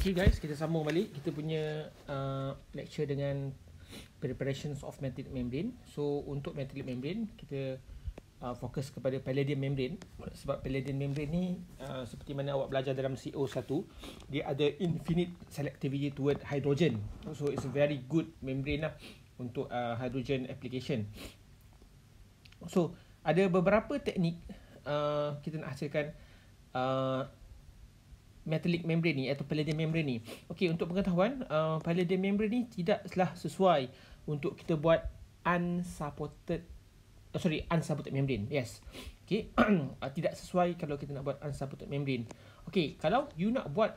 Okay guys, kita sambung balik kita punya lecture dengan preparations of metallic membrane. So untuk metallic membrane kita fokus kepada palladium membrane. Sebab palladium membrane ni seperti mana awak belajar dalam CO1, dia ada infinite selectivity toward hydrogen. So it's a very good membrane lah untuk hydrogen application. So ada beberapa teknik kita nak hasilkan metallic membrane ni atau palladium membrane ni. Okey, untuk pengetahuan, palladium membrane ni tidaklah sesuai untuk kita buat unsupported membrane. Yes. Okey, tidak sesuai kalau kita nak buat unsupported membrane. Okey, kalau you nak buat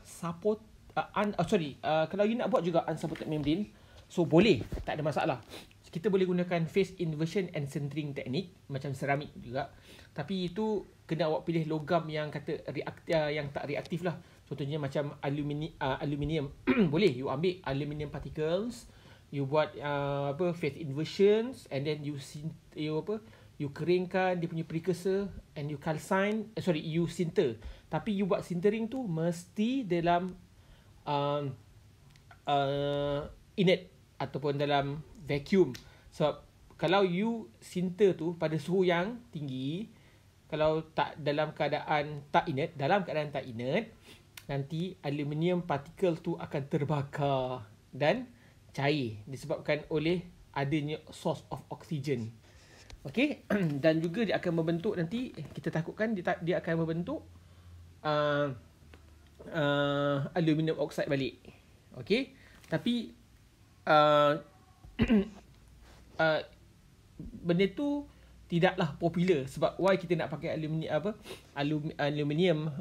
kalau you nak buat juga unsupported membrane, so boleh, tak ada masalah. Kita boleh gunakan phase inversion and centering teknik macam seramik juga. Tapi itu kena awak pilih logam yang kata yang tak reaktif lah. Contohnya macam aluminium. Boleh you ambil aluminium particles, you buat phase inversions, and then you keringkan dia punya precursor, and you you sinter. Tapi you buat sintering tu mesti dalam inert ataupun dalam vacuum. Sebab kalau you sinter tu pada suhu yang tinggi, kalau tak dalam keadaan tak inert, nanti aluminium particle tu akan terbakar dan cair disebabkan oleh adanya source of oxygen. Okey, dan juga dia akan membentuk, nanti kita takutkan dia akan membentuk aluminium oxide balik. Okey, tapi benda tu tidaklah popular. Sebab why kita nak pakai aluminium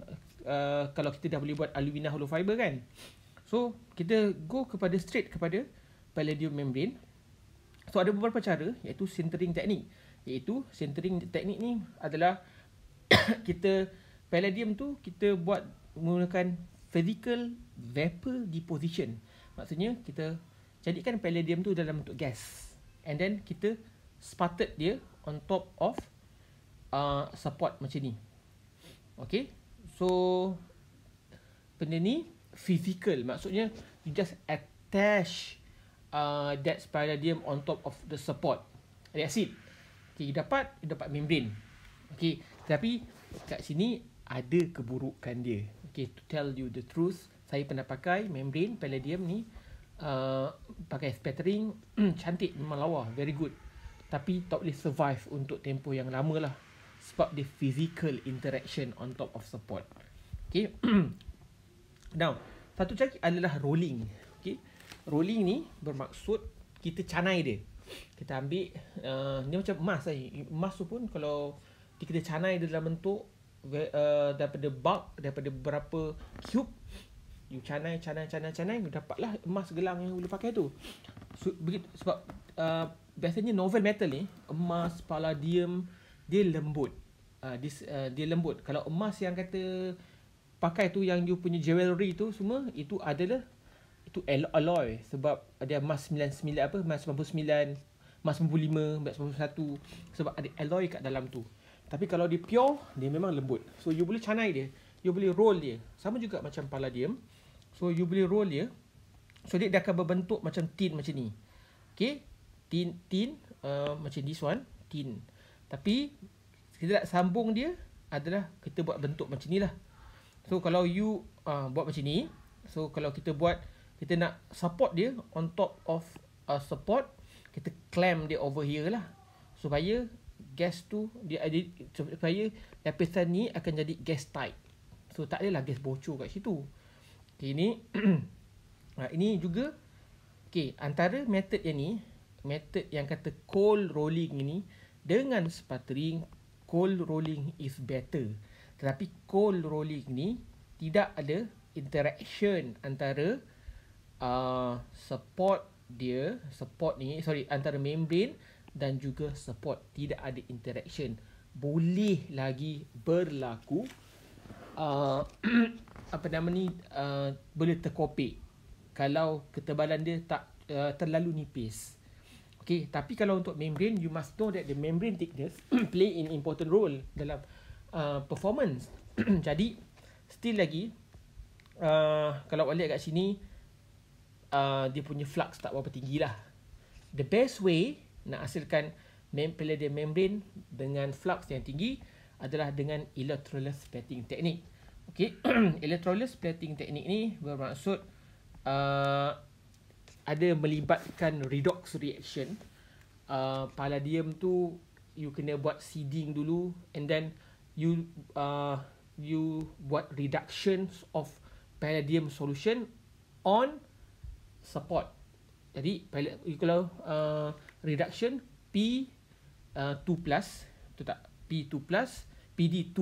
kalau kita dah boleh buat alumina hollow fiber kan. So kita go straight kepada palladium membrane. So ada beberapa cara, iaitu sintering teknik. Sintering teknik ni adalah palladium tu kita buat menggunakan physical vapor deposition. Maksudnya kita jadikan palladium tu dalam bentuk gas, and then kita sputtered dia on top of support macam ni. Okay, so benda ni physical, maksudnya you just attach that palladium on top of the support. That's it. Okay, you dapat membrane. Okay, tapi kat sini ada keburukan dia. Okay, to tell you the truth, saya pernah pakai membrane palladium ni, pakai spattering, cantik, memang lawa, very good. Tapi tak boleh survive untuk tempoh yang lama lah, sebab dia physical interaction on top of support. Okay. Now, satu lagi adalah rolling. Okay, rolling ni bermaksud kita canai dia. Kita ambil ni macam emas lah. Emas tu pun kalau kita canai dia dalam bentuk daripada bulk, daripada beberapa cube, you canai, you dapatlah emas gelang yang boleh pakai tu. So, sebab biasanya novel metal ni, emas, palladium, dia lembut. Dia lembut. Kalau emas yang kata pakai tu, yang you punya jewelry tu semua, itu adalah alloy. Sebab ada emas 99 emas 99, emas 95, emas 91, sebab ada alloy kat dalam tu. Tapi kalau dia pure, dia memang lembut. So you boleh canai dia, you boleh roll dia. Sama juga macam palladium. So you boleh roll dia, so dia akan berbentuk macam tin macam ni. Okay, tin macam this one, tin. Tapi kita nak sambung dia adalah kita buat bentuk macam ni lah. So kalau you buat macam ni, so kalau kita nak support dia on top of support, kita clamp dia over here lah, supaya gas tu supaya lapisan ni akan jadi gas tight. So tak adalah gas bocor kat situ. Okay, ini ini juga antara method yang kata cold rolling ini dengan sputtering, cold rolling is better. Tetapi cold rolling ni tidak ada interaction antara antara membrane dan juga support. Tidak ada interaction. Boleh lagi berlaku boleh terkopik kalau ketebalan dia tak terlalu nipis. Okay, tapi kalau untuk membrane, you must know that the membrane thickness play an important role dalam performance. Jadi still lagi kalau awak lihat kat sini, dia punya flux tak berapa tinggi lah. The best way nak hasilkan palladium membrane dengan flux yang tinggi adalah dengan electrolysis splitting technique. Okay, electrolysis splitting technique ni bermaksud ada melibatkan redox reaction. Palladium tu you kena buat seeding dulu, and then you buat reductions of palladium solution on support. Jadi kalau reduction P2+, betul tak? P2+, PD2+,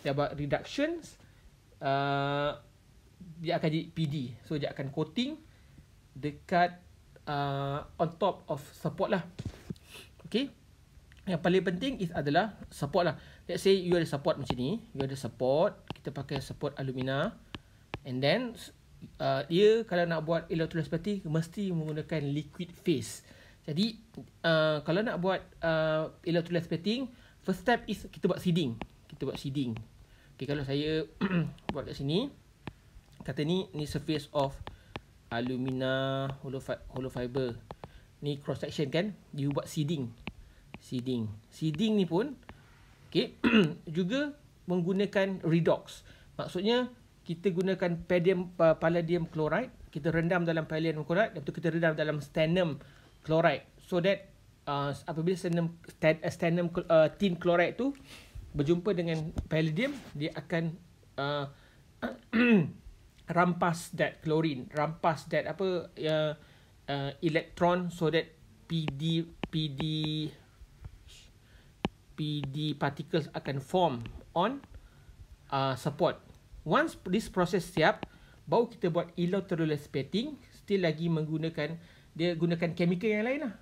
dia buat reductions, dia akan jadi PD. So dia akan coating dekat on top of support lah. Okay. Yang paling penting adalah support lah. Let's say you ada support macam ni. You ada support. Kita pakai support alumina. And then dia kalau nak buat electrolysis splitting mesti menggunakan liquid phase. Jadi kalau nak buat electrolysis splitting, first step is kita buat seeding. Okay, kalau saya buat kat sini, kata ni surface of alumina hollow fiber. Ni cross section kan, you buat seeding ni pun okay, juga menggunakan redox. Maksudnya kita gunakan palladium chloride, kita rendam dalam palladium chloride, lepas tu kita rendam dalam stannum chloride, so that apabila stannum tin chloride tu berjumpa dengan palladium, dia akan rampas that chlorine, rampas that electron, so that PD particles akan form on support. Once this process siap, baru kita buat electrolysis splitting. Still lagi gunakan chemical yang lain lah.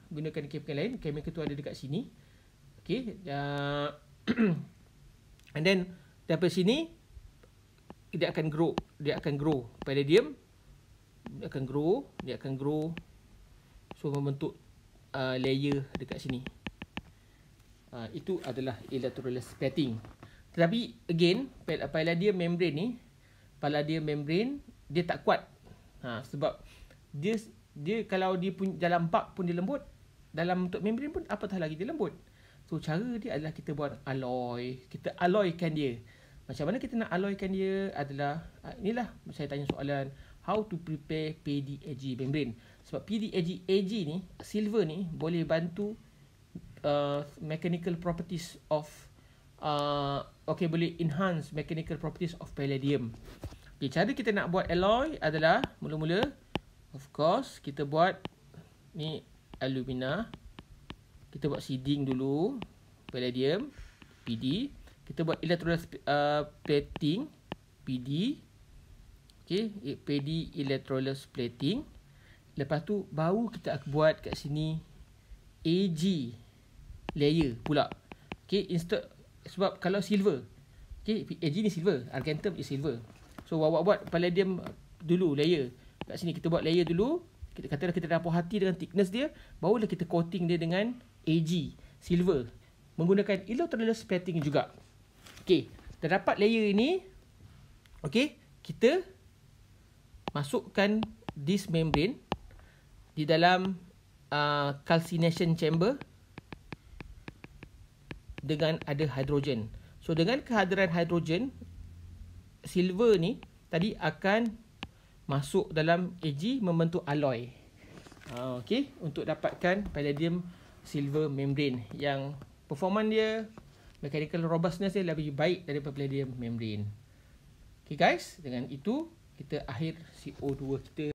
Chemical tu ada dekat sini. Okay. And then daripada sini dia akan grow palladium. Dia akan grow. So membentuk layer dekat sini. Itu adalah electrolysis splitting. Tetapi again, palladium membrane dia tak kuat. Sebab dia kalau dia dalam bulk pun dia lembut, dalam bentuk membrane pun apatah lagi dia lembut. So cara dia adalah kita buat alloy. Kita alloykan dia. Macam mana kita nak alloykan dia adalah inilah saya tanya soalan, how to prepare PDAG membrane. Sebab PDAG ni, silver ni boleh bantu mechanical properties of boleh enhance mechanical properties of palladium. Okay, cara kita nak buat alloy adalah mula-mula, of course, kita buat ni alumina. Kita buat seeding dulu, palladium, PD. Kita buat electrolysis plating, PD. Okay, PD electrolysis plating. Lepas tu baru kita akan buat kat sini AG layer pula. Okay, sebab kalau silver, okay, AG ni silver, argentum is silver. So awak buat palladium dulu layer. Kat sini kita buat layer dulu. Kita katakan kita dah puas hati dengan thickness dia, barulah kita coating dia dengan AG silver menggunakan electrolysis splitting juga. Okay, dah dapat layer ini. Okay, kita masukkan this membrane di dalam calcination chamber dengan ada hidrogen. So dengan kehadiran hidrogen, silver ni tadi akan masuk dalam AG membentuk alloy. Okay, untuk dapatkan palladium silver membrane yang performance dia, mechanical robustness dia lebih baik daripada palladium membrane. Okay guys, dengan itu kita akhir CO2 kita.